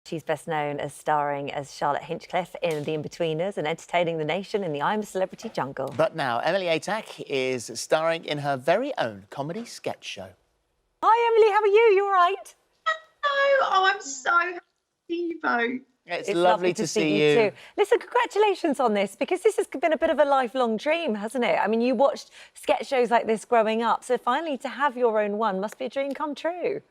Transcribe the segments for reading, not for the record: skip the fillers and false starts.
She's best known as starring as Charlotte Hinchcliffe in The Inbetweeners and entertaining the nation in the I'm a Celebrity jungle. But now, Emily Atack is starring in her very own comedy sketch show. Hi, Emily, how are you? You all right? Hello. Oh, I'm so happy to see you both. It's lovely to see you too. Listen, congratulations on this, because this has been a bit of a lifelong dream, hasn't it? I mean, you watched sketch shows like this growing up, so finally to have your own one must be a dream come true.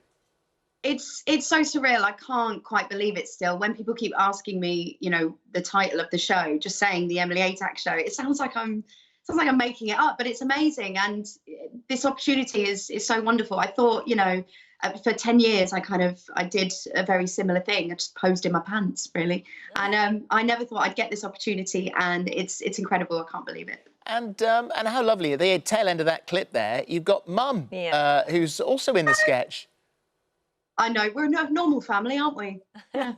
It's so surreal. I can't quite believe it still. When people keep asking me, you know, the title of the show, just saying the Emily Atack Show, it sounds like I'm making it up, but it's amazing. And this opportunity is so wonderful. I thought, you know, for 10 years, I did a very similar thing. I just posed in my pants, really. And I never thought I'd get this opportunity, and it's incredible. I can't believe it. And how lovely. At the tail end of that clip there, you've got Mum, who's also in the sketch. I know, we're a normal family, aren't we? Yeah.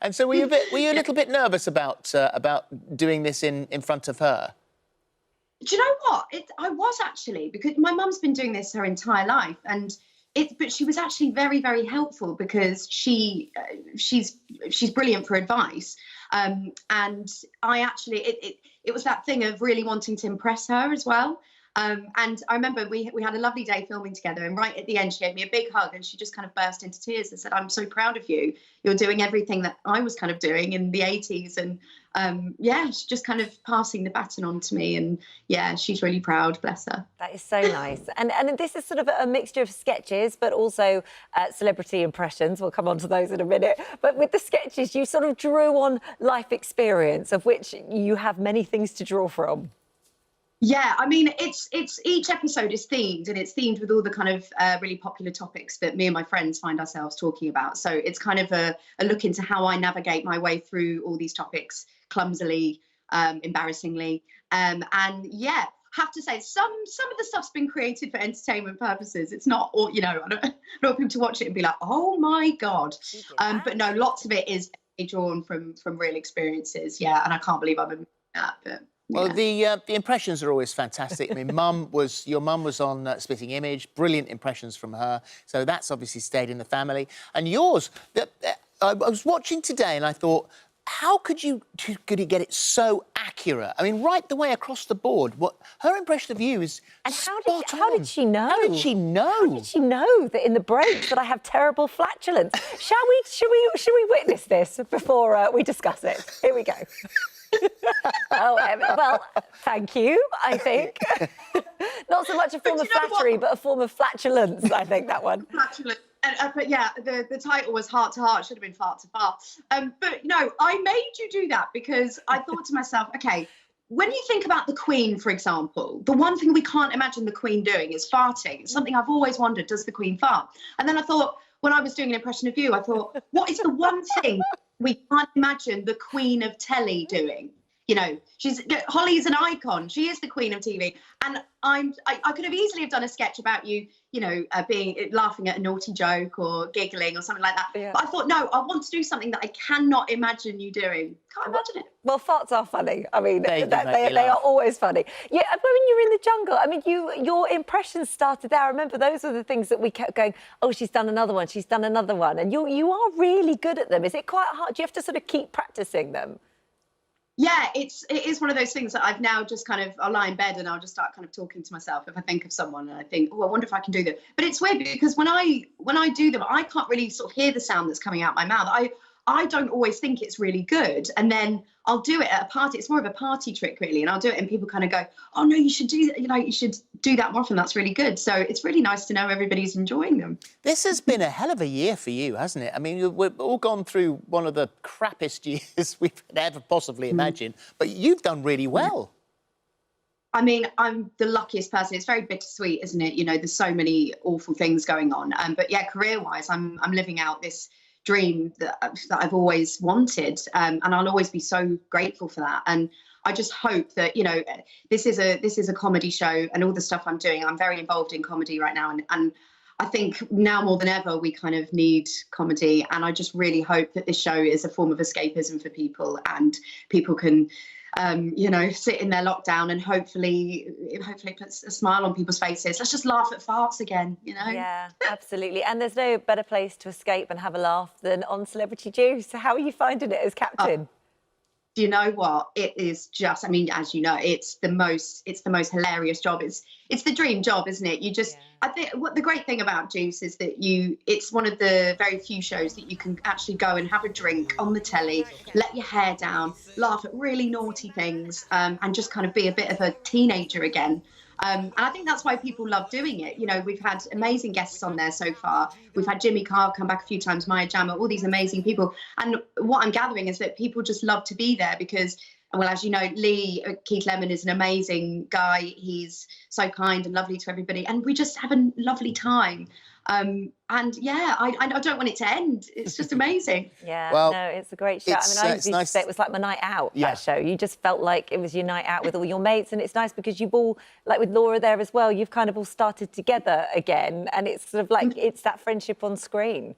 And so were you a little bit nervous about doing this in front of her? Do you know what? I was actually, because my mum's been doing this her entire life, but she was actually very, very helpful, because she's brilliant for advice. And I actually, it was that thing of really wanting to impress her as well. And I remember we had a lovely day filming together, and right at the end she gave me a big hug and she just kind of burst into tears and said, "I'm so proud of you. You're doing everything that I was kind of doing in the 80s." And yeah, she's just kind of passing the baton on to me, and yeah, she's really proud, bless her. That is so nice. And this is sort of a mixture of sketches, but also celebrity impressions. We'll come on to those in a minute. But with the sketches, you sort of drew on life experience, of which you have many things to draw from. Yeah, I mean, it's each episode is themed, and it's themed with all the kind of really popular topics that me and my friends find ourselves talking about. So it's kind of a look into how I navigate my way through all these topics clumsily, embarrassingly, and yeah, have to say some of the stuff's been created for entertainment purposes. It's not all, you know, I don't want people to watch it and be like, oh my God. But no, lots of it is drawn from real experiences. Yeah, and I can't believe I'm admitting that, but. Well, the impressions are always fantastic. I mean, your mum was on Spitting Image, brilliant impressions from her. So that's obviously stayed in the family. And yours, I was watching today and I thought, how could you get it so accurate? I mean, right the way across the board. What her impression of you is spot on. How did she know? How did she know? How did she know that in the breaks that I have terrible flatulence? Should we witness this before we discuss it? Here we go. Oh, well, thank you, I think. Not so much a form of flattery, but a form of flatulence, I think, that one. Flatulence. But yeah, the title was Heart to Heart, should have been Fart to Fart. But no, I made you do that because I thought to myself, okay, when you think about the Queen, for example, the one thing we can't imagine the Queen doing is farting. It's something I've always wondered, does the Queen fart? And then I thought, when I was doing an impression of you, I thought, what is the one thing we can't imagine the Queen of telly doing? You know, Holly's an icon. She is the Queen of TV. And I could have easily have done a sketch about you, you know, laughing at a naughty joke or giggling or something like that. Yeah. But I thought, no, I want to do something that I cannot imagine you doing. Can't imagine it. Well, farts are funny. I mean, they are always funny. Yeah, when you're in the jungle, I mean, your impressions started there. I remember those were the things that we kept going, oh, she's done another one, she's done another one. And you are really good at them. Is it quite hard? Do you have to sort of keep practicing them? Yeah, it is one of those things that I've now just kind of, I'll lie in bed and I'll just start kind of talking to myself if I think of someone and I think, oh, I wonder if I can do that. But it's weird because when I do them, I can't really sort of hear the sound that's coming out my mouth. I don't always think it's really good. And then I'll do it at a party. It's more of a party trick, really. And I'll do it and people kind of go, oh, no, you should do that. You know, you should do that more often. That's really good. So it's really nice to know everybody's enjoying them. This has been a hell of a year for you, hasn't it? I mean, we've all gone through one of the crappiest years we've ever possibly imagined. But you've done really well. I mean, I'm the luckiest person. It's very bittersweet, isn't it? You know, there's so many awful things going on. But yeah, career-wise, I'm living out this dream that I've always wanted, and I'll always be so grateful for that. And I just hope that, you know, this is a comedy show, and all the stuff I'm doing, I'm very involved in comedy right now, and I think now more than ever, we kind of need comedy. And I just really hope that this show is a form of escapism for people, and people can, you know, sit in their lockdown and hopefully it puts a smile on people's faces. Let's just laugh at farts again, you know? Yeah, absolutely. And there's no better place to escape and have a laugh than on Celebrity Juice. So how are you finding it as captain? Do you know what? It is just, I mean, as you know, it's the most hilarious job. It's the dream job, isn't it? You just, I think what the great thing about Juice is that it's one of the very few shows that you can actually go and have a drink on the telly, let your hair down, laugh at really naughty things, and just kind of be a bit of a teenager again. And I think that's why people love doing it. You know, we've had amazing guests on there so far. We've had Jimmy Carr come back a few times, Maya Jama, all these amazing people. And what I'm gathering is that people just love to be there because, well, as you know, Keith Lemon is an amazing guy. He's so kind and lovely to everybody. And we just have a lovely time. And yeah, I don't want it to end. It's just amazing. Yeah, well, no, it's a great show. I mean, I used to say it was like my night out, that show. You just felt like it was your night out with all your mates. And it's nice because you've all, like with Laura there as well, you've kind of all started together again. And it's sort of like, it's that friendship on screen.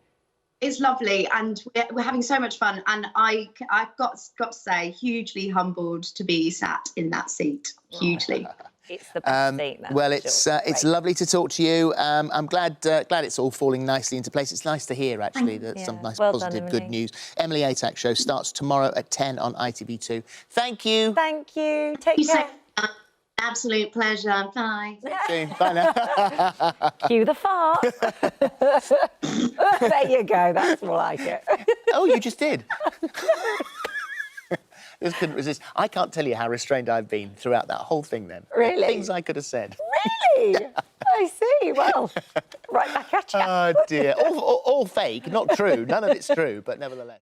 It's lovely, and we're having so much fun. And I've got to say, hugely humbled to be sat in that seat. Hugely. It's the best seat, that's well, sure. it's lovely to talk to you. I'm glad it's all falling nicely into place. It's nice to hear, actually, that some nice positive good news. Emily Atack Show starts tomorrow at 10 on ITV2. Thank you. Thank you. Take care. Absolute pleasure. Bye. Bye now. Cue the fart. There you go. That's more like it. Oh, you just did. Just couldn't resist. I can't tell you how restrained I've been throughout that whole thing then. Really? Things I could have said. Really? I see. Well, right back at you. Oh, dear. All fake, not true. None of it's true, but nevertheless.